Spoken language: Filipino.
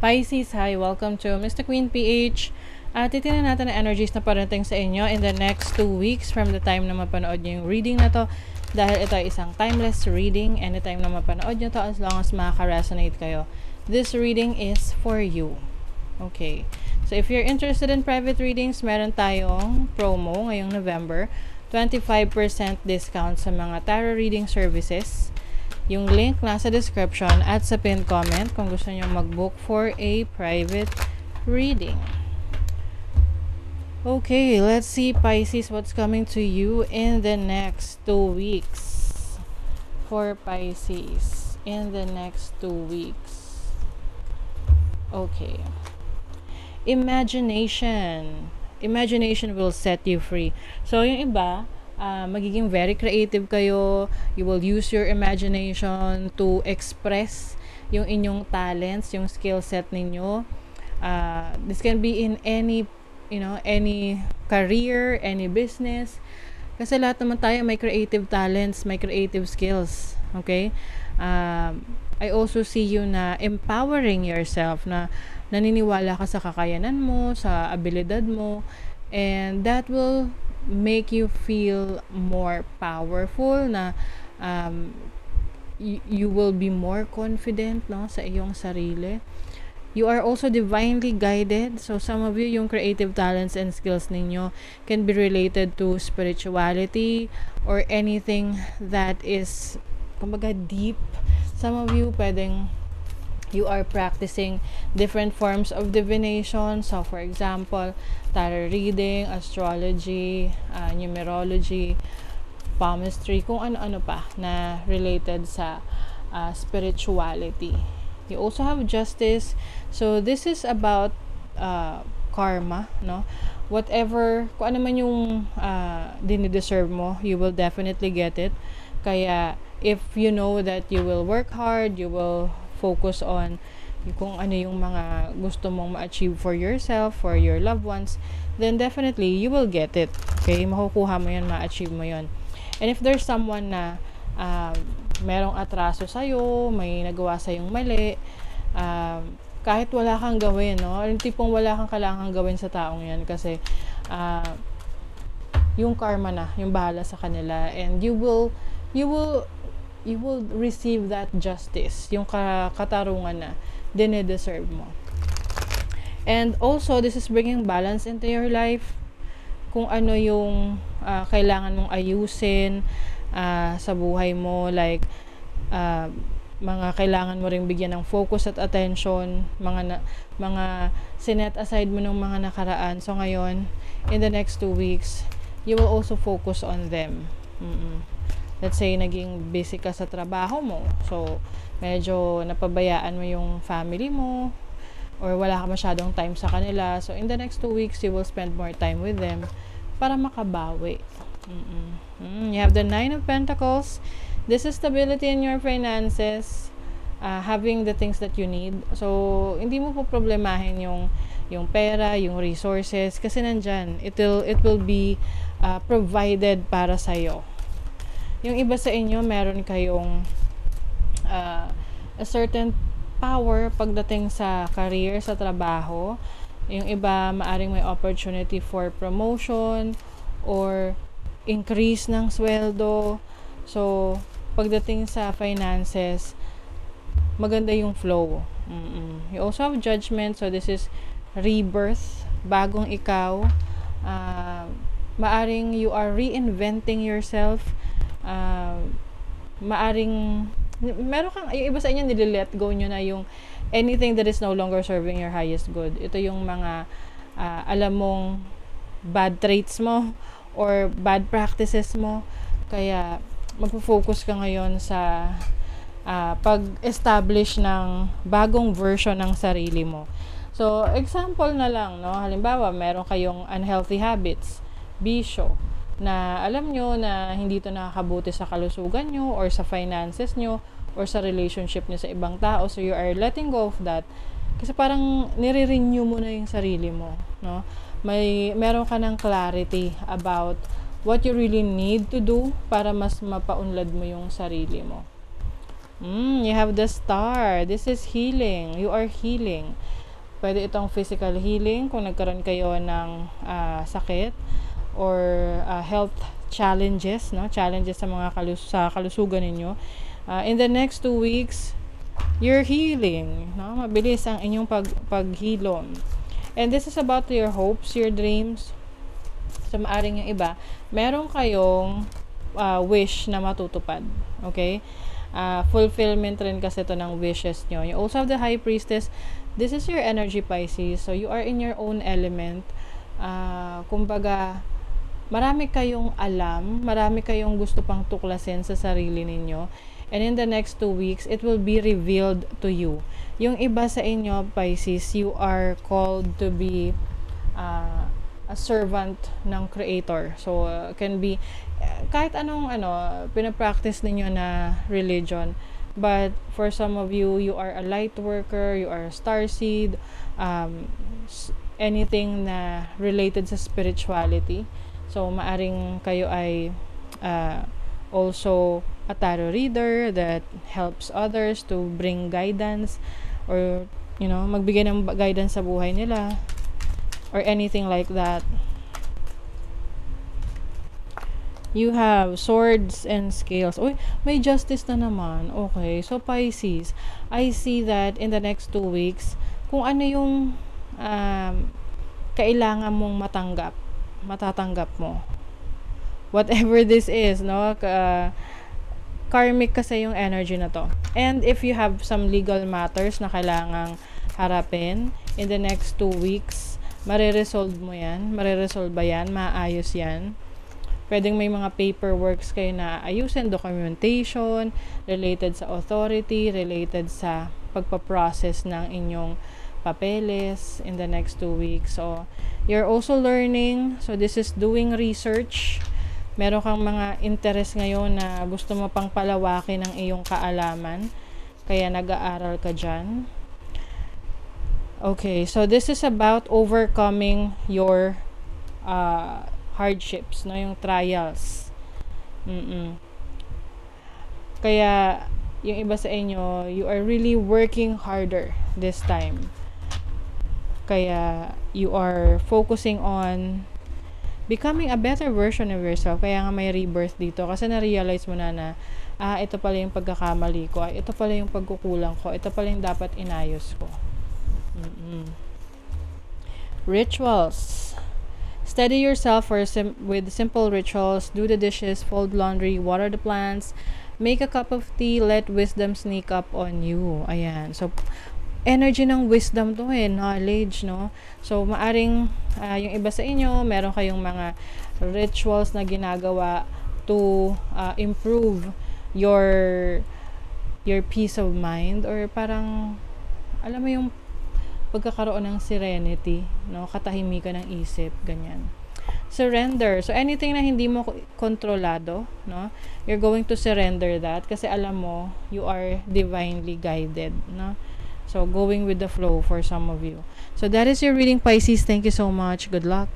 Pisces, hi! Welcome to Mr. Queen PH. At titignan natin ang energies na parating sa inyo in the next 2 weeks from the time na mapanood nyo yung reading na to. Dahil ito ay isang timeless reading, anytime na mapanood nyo to as long as makaka-resonate kayo. This reading is for you. Okay. So if you're interested in private readings, meron tayong promo ngayong November. 25% discount sa mga tarot reading services. Yung link nasa description at sa pinned comment kung gusto nyo mag-book for a private reading. Okay, let's see Pisces what's coming to you in the next 2 weeks. For Pisces in the next 2 weeks. Okay. Imagination. Imagination will set you free. So yung iba, magiging very creative kayo. You will use your imagination to express yung inyong talents, yung skill set ninyo. This can be in any, any career, any business. Kasi lahat naman tayo may creative talents, may creative skills. Okay? I also see you na empowering yourself, na naniniwala ka sa kakayanan mo, sa abilidad mo, and that will make you feel more powerful, na you will be more confident, no, sa iyong sarili. You are also divinely guided. So some of you, yung creative talents and skills ninyo can be related to spirituality or anything that is kumbaga deep. Some of you, pwedeng you are practicing different forms of divination. So for example, tarot reading, astrology, numerology, palmistry, kung ano-ano pa na related sa spirituality. You also have justice. So this is about karma, no? Whatever, kung ano man yung dinideserve mo, you will definitely get it. Kaya if you know that you will work hard, you will focus on kung ano yung mga gusto mong ma-achieve for yourself, for your loved ones, then definitely you will get it. Okay? Makukuha mo yun, ma-achieve mo yun. And if there's someone na merong atraso sa'yo, may nagawa sa'yong mali, kahit wala kang gawin, no? Yung tipong wala kang kailangang gawin sa taong yan kasi yung karma na, yung bahala sa kanila, and you will receive that justice, yung katarungan na dine-deserve mo. And also, this is bringing balance into your life. Kung ano yung kailangan mong ayusin sa buhay mo, like mga kailangan mo ring bigyan ng focus at attention, mga sinet aside mo ng mga nakaraan. So ngayon, in the next 2 weeks, you will also focus on them. Let's say, naging busy ka sa trabaho mo. So, medyo napabayaan mo yung family mo, or wala ka masyadong time sa kanila. So, in the next 2 weeks, you will spend more time with them para makabawi. You have the 9 of Pentacles. This is stability in your finances, having the things that you need. So, hindi mo po problemahin yung pera, yung resources, kasi nandyan. It will be provided para sa'yo. Yung iba sa inyo, meron kayong a certain power pagdating sa career, sa trabaho. Yung iba, maaring may opportunity for promotion or increase ng sweldo. So, pagdating sa finances, maganda yung flow. You also have judgment. So, this is rebirth, bagong ikaw. Maaring you are reinventing yourself. Maaring meron kang, yung iba sa inyo nile-let go nyo na yung anything that is no longer serving your highest good. Ito yung mga alam mong bad traits mo or bad practices mo, kaya magpo-focus ka ngayon sa pag-establish ng bagong version ng sarili mo. So example na lang, no, halimbawa meron kayong unhealthy habits, bisyo, na alam nyo na hindi to nakakabuti sa kalusugan nyo or sa finances nyo or sa relationship nyo sa ibang tao. So you are letting go of that kasi parang nire-renew mo na yung sarili mo, no? Meron ka ng clarity about what you really need to do para mas mapaunlad mo yung sarili mo. You have the Star. This is healing. You are healing. Pwede itong physical healing kung nagkaroon kayo ng sakit or health challenges, no? Challenges sa mga sa kalusugan ninyo. In the next 2 weeks, you're healing, no? Mabilis ang inyong paghilom. And this is about your hopes, your dreams. So, maaring yung iba, meron kayong wish na matutupad. Okay? Fulfillment rin kasi ito ng wishes nyo. You also have the High Priestess. This is your energy, Pisces. So, you are in your own element. Kumbaga, marami kayong alam, marami kayong gusto pang tuklasin sa sarili ninyo. And in the next 2 weeks, it will be revealed to you. Yung iba sa inyo, Pisces, you are called to be a servant ng Creator. So, can be kahit anong pinapractice ninyo na religion. But for some of you, you are a light worker, you are a starseed, anything na related sa spirituality. So, maaring kayo ay also a tarot reader that helps others to bring guidance or, magbigay ng guidance sa buhay nila or anything like that. You have Swords and Scales. Uy, may Justice na naman. Okay, so Pisces, I see that in the next 2 weeks, kung ano yung kailangan mong matatanggap mo. Whatever this is, no? Karmic kasi yung energy na to. And if you have some legal matters na kailangang harapin in the next 2 weeks, mariresolve mo yan. Mariresolve ba yan? Maayos yan. Pwedeng may mga paperworks kayo na ayusin, documentation, related sa authority, related sa pagpaprocess ng inyong papeles in the next 2 weeks. So, you're also learning. So, this is doing research. Meron kang mga interest ngayon na gusto mo pang palawakin ng iyong kaalaman. Kaya nag-aaral ka dyan. Okay, so this is about overcoming your hardships, no, yung trials. Kaya yung iba sa inyo, you are really working harder this time. Kaya you are focusing on becoming a better version of yourself. Kaya nga may rebirth dito kasi na-realize mo na ito pala yung pagkakamali ko, ito pala yung pagkukulang ko, ito pala yung dapat inayos ko. Rituals. Steady yourself with simple rituals. Do the dishes, fold laundry, water the plants, make a cup of tea, let wisdom sneak up on you. Ayan. So, energy ng wisdom to knowledge, no? So, maaring yung iba sa inyo, meron kayong mga rituals na ginagawa to improve your peace of mind or parang, alam mo yung pagkakaroon ng serenity, no? Katahimikan ng isip, ganyan. Surrender. So, anything na hindi mo kontrolado, no? You're going to surrender that kasi alam mo, you are divinely guided, no? So, going with the flow for some of you. So, that is your reading, Pisces. Thank you so much. Good luck.